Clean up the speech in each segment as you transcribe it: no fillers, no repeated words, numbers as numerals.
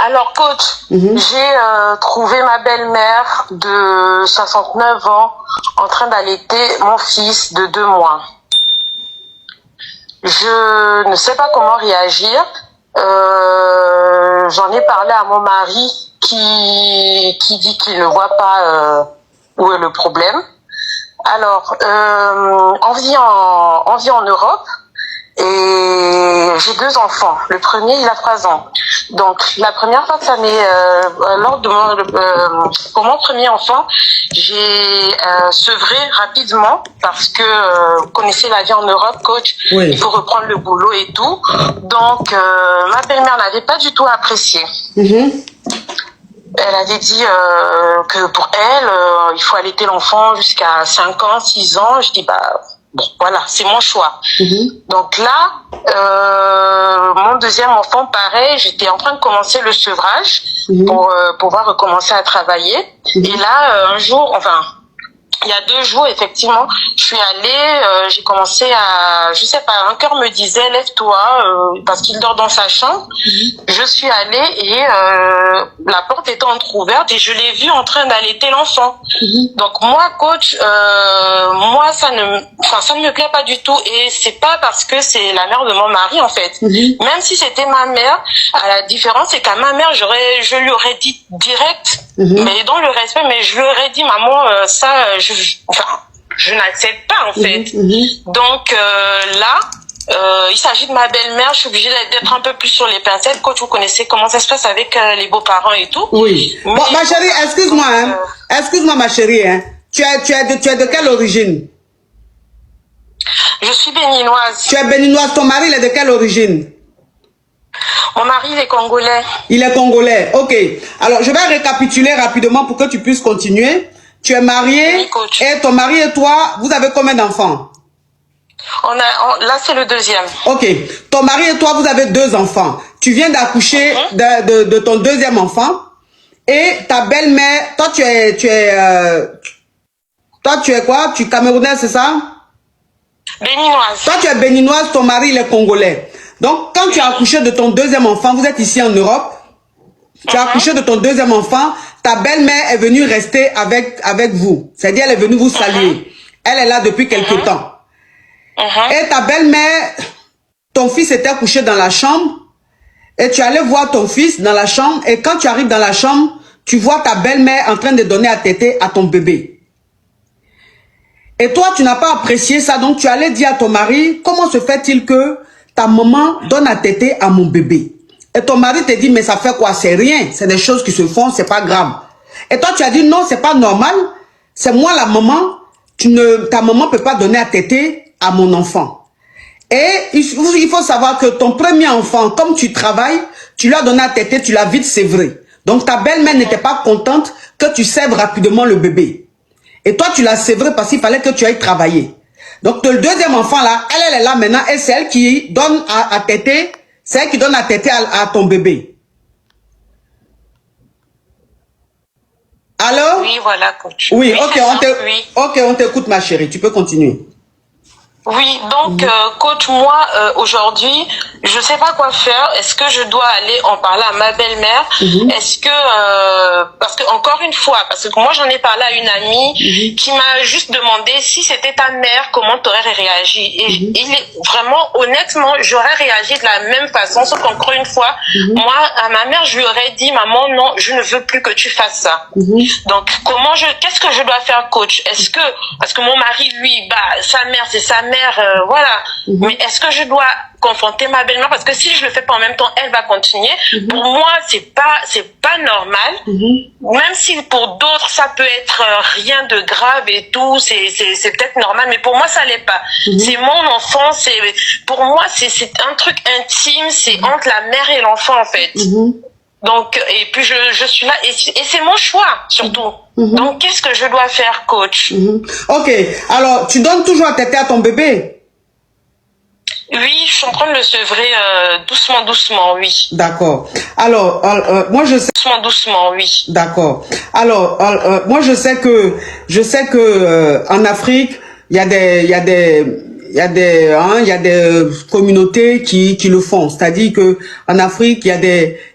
Alors, coach, j'ai trouvé ma belle-mère de 69 ans en train d'allaiter mon fils de 2 mois. Je ne sais pas comment réagir. J'en ai parlé à mon mari qui dit qu'il ne voit pas où est le problème. Alors, on vit en Europe. Et j'ai 2 enfants. Le premier, il a 3 ans. Donc, la première fois que ça m'est... pour mon premier enfant, j'ai sevré rapidement parce que vous connaissez la vie en Europe, coach. Oui. Il faut reprendre le boulot et tout. Donc, ma belle-mère n'avait pas du tout apprécié. Elle avait dit que pour elle, il faut allaiter l'enfant jusqu'à 5 ans, 6 ans. Je dis, bon, voilà, c'est mon choix. Donc là, mon deuxième enfant, pareil, j'étais en train de commencer le sevrage pour pouvoir recommencer à travailler. Et là, un jour, enfin, il y a 2 jours, effectivement, je suis allée, j'ai commencé à, je sais pas, un cœur me disait, lève-toi, parce qu'il dort dans sa chambre. Je suis allée et la porte était entrouverte et je l'ai vu en train d'allaiter l'enfant. Donc moi, coach, moi, ça ne me plaît pas du tout et c'est pas parce que c'est la mère de mon mari, en fait. Même si c'était ma mère, la différence, c'est qu'à ma mère, je lui aurais dit direct, mais dans le respect, mais je lui aurais dit, maman, ça, je n'accepte pas, en fait. Donc là, il s'agit de ma belle-mère, je suis obligée d'être un peu plus sur les pincettes. Coach, vous connaissez comment ça se passe avec les beaux-parents et tout. Oui. Mais, bon, ma chérie, excuse-moi, excuse-moi ma chérie, tu es de quelle origine? Je suis béninoise. Tu es béninoise, ton mari il est de quelle origine? Mon mari, il est congolais. Il est congolais, ok. Alors, je vais récapituler rapidement pour que tu puisses continuer. Tu es marié, oui, coach. Et ton mari et toi, vous avez combien d'enfants? Là, c'est le deuxième. Ok. Ton mari et toi, vous avez 2 enfants. Tu viens d'accoucher de ton deuxième enfant. Et ta belle-mère, toi, tu es quoi? Tu es camerounaise, c'est ça? Béninoise. Toi, tu es béninoise, ton mari, il est congolais. Donc, quand tu as accouché de ton deuxième enfant, vous êtes ici en Europe. Tu as accouché de ton deuxième enfant, ta belle-mère est venue rester avec vous. C'est-à-dire, elle est venue vous saluer. Elle est là depuis quelque temps. Et ta belle-mère, ton fils était couché dans la chambre. Et tu allais voir ton fils dans la chambre. Et quand tu arrives dans la chambre, tu vois ta belle-mère en train de donner à téter à ton bébé. Et toi, tu n'as pas apprécié ça. Donc, tu allais dire à ton mari, comment se fait-il que ta maman donne à téter à mon bébé? Et ton mari te dit, mais ça fait quoi? C'est rien. C'est des choses qui se font, c'est pas grave. Et toi, tu as dit, non, c'est pas normal. C'est moi la maman. Ta maman peut pas donner à téter à mon enfant. Et il faut savoir que ton premier enfant, comme tu travailles, tu lui as donné à téter, tu l'as vite sévré. Donc ta belle-mère n'était pas contente que tu sèvres rapidement le bébé. Et toi, tu l'as sévré parce qu'il fallait que tu ailles travailler. Donc le deuxième enfant là, elle est là maintenant et c'est elle qui donne à téter. C'est elle qui donne à téter à ton bébé. Allô? Oui, voilà, coach. Oui, ok, on t'écoute, ma chérie. Tu peux continuer. Oui, donc coach, moi aujourd'hui, je sais pas quoi faire. Est-ce que je dois aller en parler à ma belle-mère? Est-ce que parce que encore une fois, parce que moi j'en ai parlé à une amie qui m'a juste demandé si c'était ta mère, comment t'aurais réagi. Et il est vraiment honnêtement, j'aurais réagi de la même façon, sauf qu'encore une fois, moi à ma mère je lui aurais dit, maman non, je ne veux plus que tu fasses ça. Donc qu'est-ce que je dois faire, coach? Est-ce que parce que mon mari lui, sa mère c'est sa mère, voilà. Mais est-ce que je dois confronter ma belle-mère? Parce que si je le fais pas en même temps, elle va continuer. Pour moi, c'est pas normal. Même si pour d'autres, ça peut être rien de grave et tout, c'est peut-être normal, mais pour moi, ça l'est pas. C'est mon enfant, pour moi, c'est un truc intime, c'est entre la mère et l'enfant, en fait. Donc, et puis je suis là, et c'est mon choix, surtout. Donc, qu'est-ce que je dois faire, coach? Ok, alors, tu donnes toujours à téter à ton bébé? Oui, je suis en train de le sevrer doucement, doucement, oui. D'accord. Alors, moi je sais... Doucement, doucement, oui. D'accord. Alors, moi je sais que en Afrique, il y a il y a des communautés qui le font. C'est-à-dire que en Afrique, il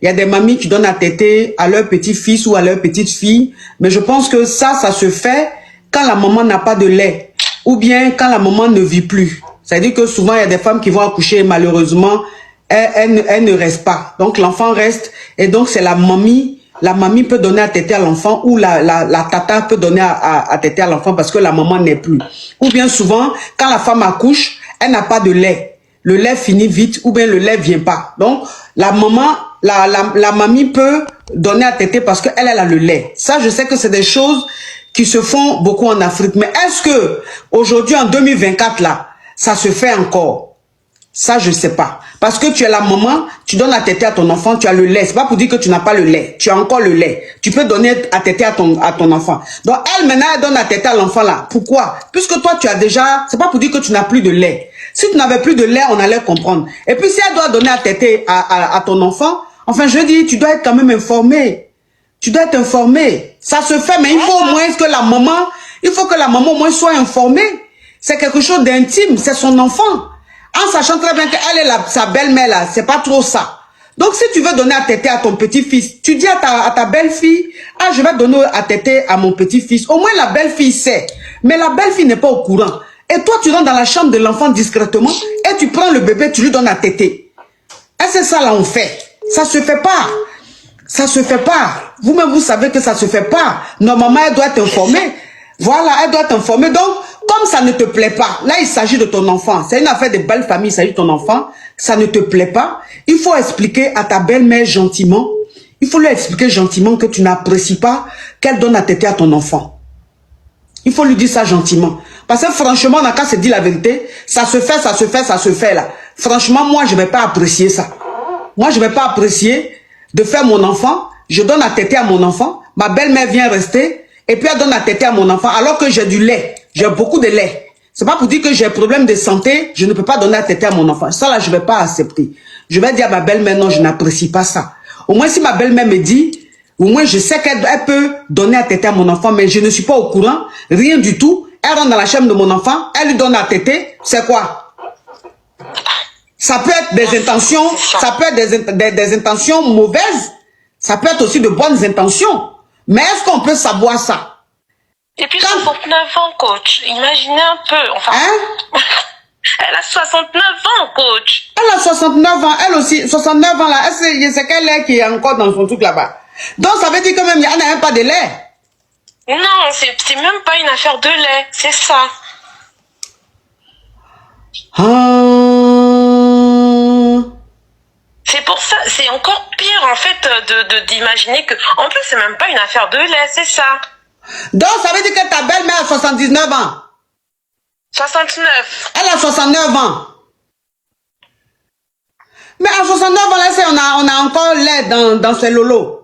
y a des mamies qui donnent à téter à leur petit-fils ou à leur petite-fille. Mais je pense que ça se fait quand la maman n'a pas de lait ou bien quand la maman ne vit plus. C'est-à-dire que souvent, il y a des femmes qui vont accoucher et malheureusement, elles ne restent pas. Donc, l'enfant reste et donc, c'est la mamie. La mamie peut donner à téter à l'enfant ou la tata peut donner à téter à l'enfant parce que la maman n'est plus. Ou bien souvent, quand la femme accouche, elle n'a pas de lait. Le lait finit vite ou bien le lait vient pas. Donc, la maman, la mamie peut donner à téter parce qu'elle a le lait. Ça, je sais que c'est des choses qui se font beaucoup en Afrique. Mais est-ce que aujourd'hui, en 2024, là, ça se fait encore? Ça, je sais pas. Parce que tu es la maman, tu donnes à téter à ton enfant, tu as le lait. C'est pas pour dire que tu n'as pas le lait. Tu as encore le lait. Tu peux donner à téter à ton enfant. Donc, elle, maintenant, elle donne à téter à l'enfant là. Pourquoi? Puisque toi, tu as déjà... C'est pas pour dire que tu n'as plus de lait. Si tu n'avais plus de lait, on allait comprendre. Et puis, si elle doit donner à téter à ton enfant, enfin, je dis, tu dois être quand même informé. Tu dois être informé. Ça se fait, mais il faut au moins que la maman... Il faut que la maman au moins soit informée. C'est quelque chose d'intime. C'est son enfant. En sachant très bien qu'elle est sa belle-mère là, c'est pas trop ça. Donc si tu veux donner à téter à ton petit-fils, tu dis à ta belle-fille, ah je vais donner à téter à mon petit-fils. Au moins la belle-fille sait, mais la belle-fille n'est pas au courant. Et toi tu rentres dans la chambre de l'enfant discrètement et tu prends le bébé, tu lui donnes à téter. Et c'est ça là on fait. Ça se fait pas. Ça se fait pas. Vous-même vous savez que ça se fait pas. Normalement elle doit t'informer. Voilà, elle doit t'informer. Donc, comme ça ne te plaît pas, là, il s'agit de ton enfant. C'est une affaire de belle famille, il s'agit de ton enfant. Ça ne te plaît pas. Il faut expliquer à ta belle-mère gentiment. Il faut lui expliquer gentiment que tu n'apprécies pas qu'elle donne à téter à ton enfant. Il faut lui dire ça gentiment. Parce que franchement, on n'a qu'à se dire la vérité. Ça se fait, ça se fait, ça se fait là. Franchement, moi, je ne vais pas apprécier ça. Moi, je ne vais pas apprécier de faire mon enfant. Je donne à téter à mon enfant. Ma belle-mère vient rester. Et puis elle donne à téter à mon enfant alors que j'ai du lait. J'ai beaucoup de lait. C'est pas pour dire que j'ai un problème de santé, je ne peux pas donner à téter à mon enfant. Ça là, je vais pas accepter. Je vais dire à ma belle-mère, non, je n'apprécie pas ça. Au moins si ma belle-mère me dit, au moins je sais qu'elle peut donner à téter à mon enfant, mais je ne suis pas au courant, rien du tout. Elle rentre dans la chambre de mon enfant, elle lui donne à téter, c'est quoi? Ça peut être des intentions, ça peut être des intentions mauvaises, ça peut être aussi de bonnes intentions. Mais est-ce qu'on peut savoir ça? Et puis 69 ans, coach. Imaginez un peu. Enfin, hein? Elle a 69 ans, coach. Elle a 69 ans. Elle aussi, 69 ans là. C'est quel lait qui est encore dans son truc là-bas? Donc ça veut dire que même il n'y a même pas de lait. Non, c'est même pas une affaire de lait. C'est ça. C'est pour ça, c'est encore pire en fait d'imaginer que, en plus c'est même pas une affaire de lait, c'est ça. Donc ça veut dire que ta belle-mère a 79 ans. 69. Elle a 69 ans. Mais à 69 ans là, on a encore lait dans ses lolos.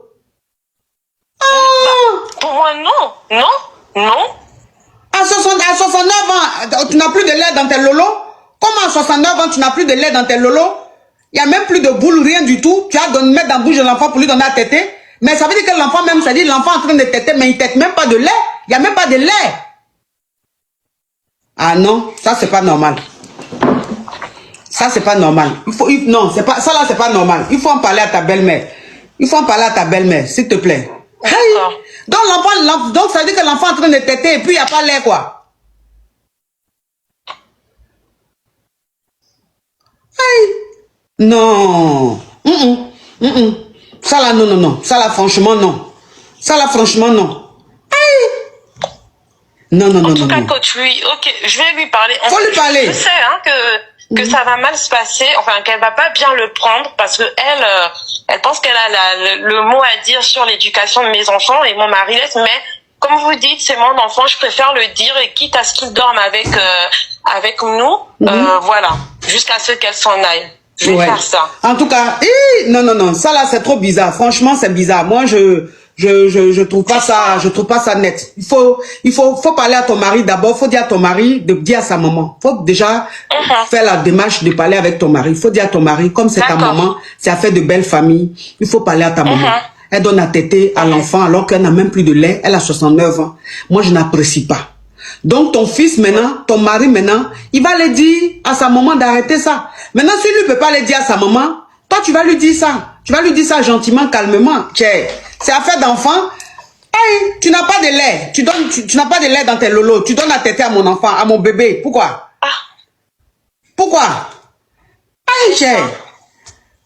Pour moi non, non. À 69 ans, tu n'as plus de lait dans tes lolos? Comment à 69 ans tu n'as plus de lait dans tes lolos? Il n'y a même plus de boule, rien du tout. Tu as donné mettre dans la bouche de l'enfant pour lui donner à téter. Mais ça veut dire que l'enfant même, ça dit l'enfant en train de téter, mais il ne tète même pas de lait. Il n'y a même pas de lait. Ah non, ça c'est pas normal. Ça c'est pas normal. Non, c'est pas ça là, c'est pas normal. Il faut en parler à ta belle-mère. Il faut en parler à ta belle-mère, s'il te plaît. Hey. Donc l'enfant, donc ça veut dire que l'enfant est en train de téter et puis il n'y a pas de lait quoi. Hey. Non. Ça là, non. Ça là, franchement, non. Ça là, franchement, non. Hey. Non. En tout cas, coach, oui, ok, je vais lui parler. Faut lui parler. Je sais hein, que ça va mal se passer, enfin qu'elle va pas bien le prendre parce que elle pense qu'elle a le mot à dire sur l'éducation de mes enfants et mon mari laisse, mais comme vous dites, c'est mon enfant, je préfère le dire et quitte à ce qu'il dorme avec nous, voilà, jusqu'à ce qu'elle s'en aille. Je vais faire ça. En tout cas, non, ça là c'est trop bizarre. Franchement, c'est bizarre. Moi, je trouve pas ça, je trouve pas ça net. Il faut parler à ton mari d'abord. Faut dire à ton mari de dire à sa maman. Faut déjà faire la démarche de parler avec ton mari. Il faut dire à ton mari, comme c'est ta maman, c'est affaire de belle famille. Il faut parler à ta maman. Elle donne à téter à l'enfant alors qu'elle n'a même plus de lait. Elle a 69 ans. Moi, je n'apprécie pas. Donc ton fils maintenant, ton mari maintenant, il va le dire à sa maman d'arrêter ça. Maintenant, s'il ne peut pas le dire à sa maman, toi tu vas lui dire ça. Tu vas lui dire ça gentiment, calmement. C'est affaire d'enfant. Hey, tu n'as pas de lait. Tu n'as pas de lait dans tes lolos. Tu donnes à téter à mon enfant, à mon bébé. Pourquoi? Pourquoi? Hey, cher.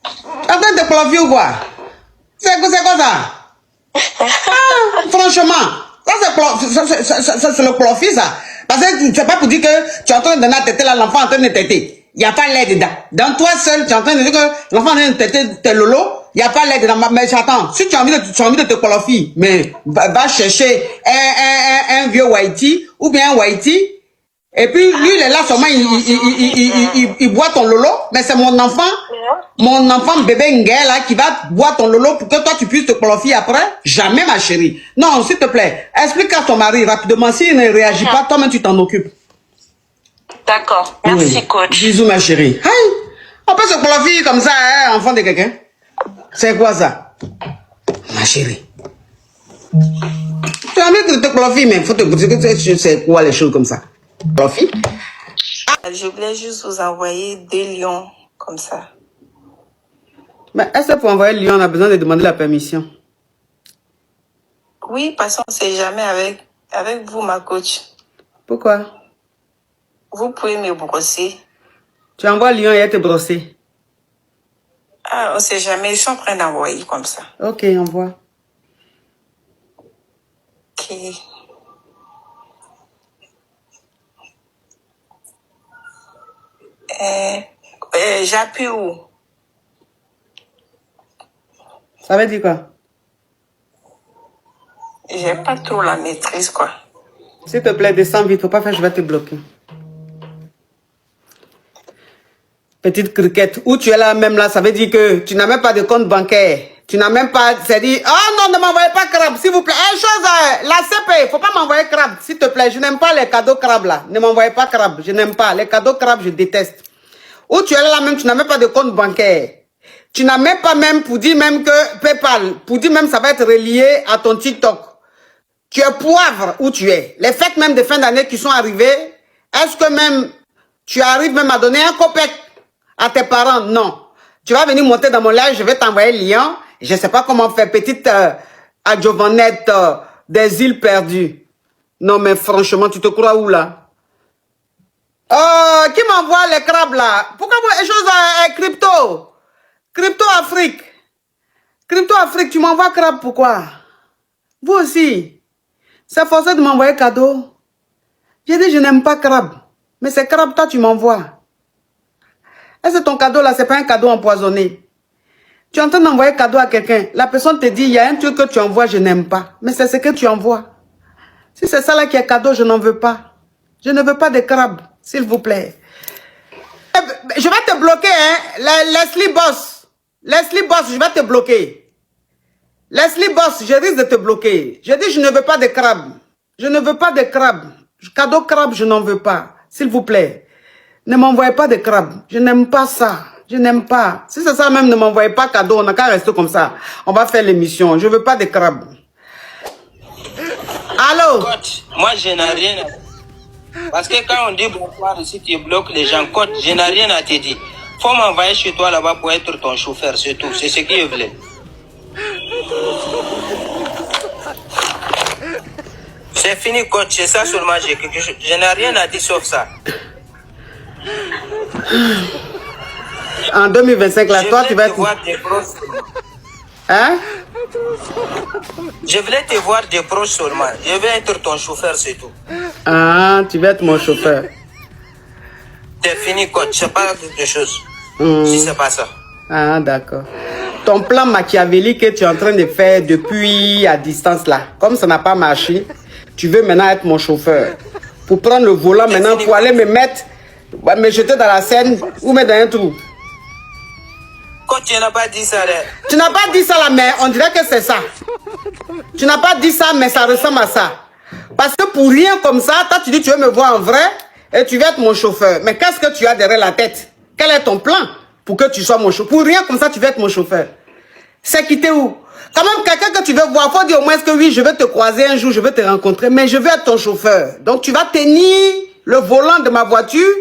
Tu es en train de plomber ou quoi? C'est quoi ça? Franchement, ça c'est le plofi ça. Parce que c'est pas pour dire que tu es en train de donner à téter là, l'enfant est en train de téter. Il n'y a pas lait dedans. Dans toi seul, tu es en train de dire que l'enfant est en train de téter tes lolos. Il n'y a pas lait dedans. Mais j'attends. Si tu as envie de te plofi, mais va chercher un vieux whitey ou bien un whitey. Et puis lui il est là seulement il boit ton lolo. Mais c'est mon enfant bébé Nguel là qui va boire ton lolo pour que toi tu puisses te plofi après. Jamais ma chérie. Non, s'il te plaît, explique à ton mari rapidement. S'il ne réagit pas, toi-même tu t'en occupes. D'accord, merci oui. Coach. Bisous ma chérie. Hey, on peut se plofi comme ça, hein, enfant de quelqu'un. C'est quoi ça? Ma chérie. Tu as envie de te plofi, mais il faut te dire que c'est quoi les choses comme ça? Plofi? Je voulais juste vous envoyer 2 lions comme ça. Mais est-ce que pour envoyer le lion, on a besoin de demander la permission? Oui, parce qu'on ne sait jamais avec vous, ma coach. Pourquoi? Vous pouvez me brosser. Tu envoies le lion et elle te brosser? Ah, on ne sait jamais. Ils sont en train d'envoyer comme ça. Ok, envoie. Ok. J'appuie où? Ça veut dire quoi? J'ai pas trop la maîtrise, quoi. S'il te plaît, descends vite. Faut pas faire, je vais te bloquer. Petite criquette. Où tu es là, même là, ça veut dire que tu n'as même pas de compte bancaire. Tu n'as même pas... C'est dit, oh non, ne m'envoyez pas crabe, s'il vous plaît. Une chose, la CP, faut pas m'envoyer crabe, s'il te plaît. Je n'aime pas les cadeaux crabes là. Ne m'envoyez pas crabe, je n'aime pas. Les cadeaux crabes, je déteste. Où tu es là même, tu n'as même pas de compte bancaire. Tu n'as même pas même pour dire même que PayPal, pour dire même ça va être relié à ton TikTok. Tu es poivre où tu es. Les fêtes même de fin d'année qui sont arrivées, est-ce que même tu arrives même à donner un copec à tes parents? Non. Tu vas venir monter dans mon live, je vais t'envoyer le lien. Je ne sais pas comment faire, petite adjuvannette des îles perdues. Non mais franchement, tu te crois où là? Qui m'envoie les crabes là? Pourquoi les choses crypto? Crypto Afrique. Crypto Afrique, tu m'envoies crabe pourquoi? Vous aussi. C'est forcé de m'envoyer cadeau. J'ai dit je n'aime pas crabe. Mais c'est crabe, toi tu m'envoies. Est-ce que ton cadeau là, c'est pas un cadeau empoisonné? Tu es en train d'envoyer cadeau à quelqu'un. La personne te dit, il y a un truc que tu envoies, je n'aime pas. Mais c'est ce que tu envoies. Si c'est ça là qui est cadeau, je n'en veux pas. Je ne veux pas de crabe, s'il vous plaît. Je vais te bloquer, hein. Leslie Boss. Leslie Boss, je vais te bloquer. Leslie Boss, je risque de te bloquer. Je dis, je ne veux pas de crabe. Je ne veux pas de crabe. Cadeau crabe, je n'en veux pas. S'il vous plaît. Ne m'envoyez pas de crabe. Je n'aime pas ça. Je n'aime pas. Si c'est ça même, ne m'envoyez pas cadeau. On n'a qu'à rester comme ça. On va faire l'émission. Je ne veux pas de crabe. Allô? Coach, moi je n'ai rien à dire. Parce que quand on dit bonsoir ici, tu bloques les gens. Coach, je n'ai rien à te dire. Faut m'envoyer chez toi là-bas pour être ton chauffeur, c'est tout. C'est ce que je voulais. C'est fini, coach. C'est ça seulement. Je n'ai rien à dire sauf ça. En 2025, là, toi, tu vas être... Hein? Je voulais te voir des proches seulement. Je vais être ton chauffeur, c'est tout. Ah, tu vas être mon chauffeur. C'est fini, coach. C'est pas quelque chose. Si c'est pas ça. Ah, d'accord. Ton plan machiavélique que tu es en train de faire depuis à distance, là, comme ça n'a pas marché, tu veux maintenant être mon chauffeur. Pour prendre le volant maintenant, pour aller me mettre, me jeter dans la Seine ou mettre dans un trou. Coach, tu n'as pas dit ça là. Tu n'as pas dit ça là, mais on dirait que c'est ça. Tu n'as pas dit ça, mais ça ressemble à ça. Parce que pour rien comme ça, toi tu dis tu veux me voir en vrai et tu veux être mon chauffeur. Mais qu'est-ce que tu as derrière la tête? Quel est ton plan pour que tu sois mon chauffeur? Pour rien comme ça, tu veux être mon chauffeur. C'est quitter où? Quand même, quelqu'un que tu veux voir, il faut dire au moins que oui, je vais te croiser un jour, je vais te rencontrer, mais je veux être ton chauffeur. Donc, tu vas tenir le volant de ma voiture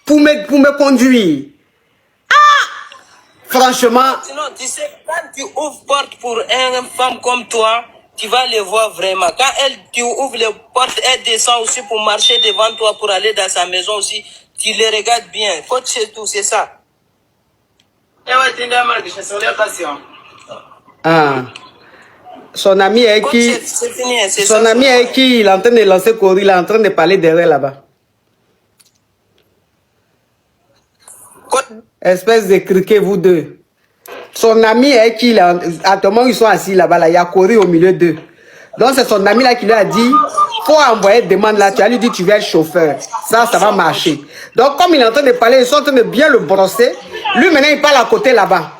pour me conduire. Ah! Franchement. Sinon, tu sais, quand tu ouvres porte pour une femme comme toi, tu vas les voir vraiment. Quand tu ouvres les portes, elle descend aussi pour marcher devant toi, pour aller dans sa maison aussi. Tu les regardes bien. Coach, c'est tout, c'est ça. Ah. Son ami est qui? Son ami est qui? Il est en train de lancer Corée, il est en train de parler derrière là-bas. Espèce de criquet, vous deux. Son ami est qui là? À tout moment, ils sont assis là-bas, là. Il y a Corée au milieu d'eux. Donc, c'est son ami là qui lui a dit, faut envoyer une demande là. Tu as lui dit, tu vas être chauffeur. Ça va marcher. Donc, comme il est en train de parler, ils sont en train de bien le brosser. Lui, maintenant, il parle à côté là-bas.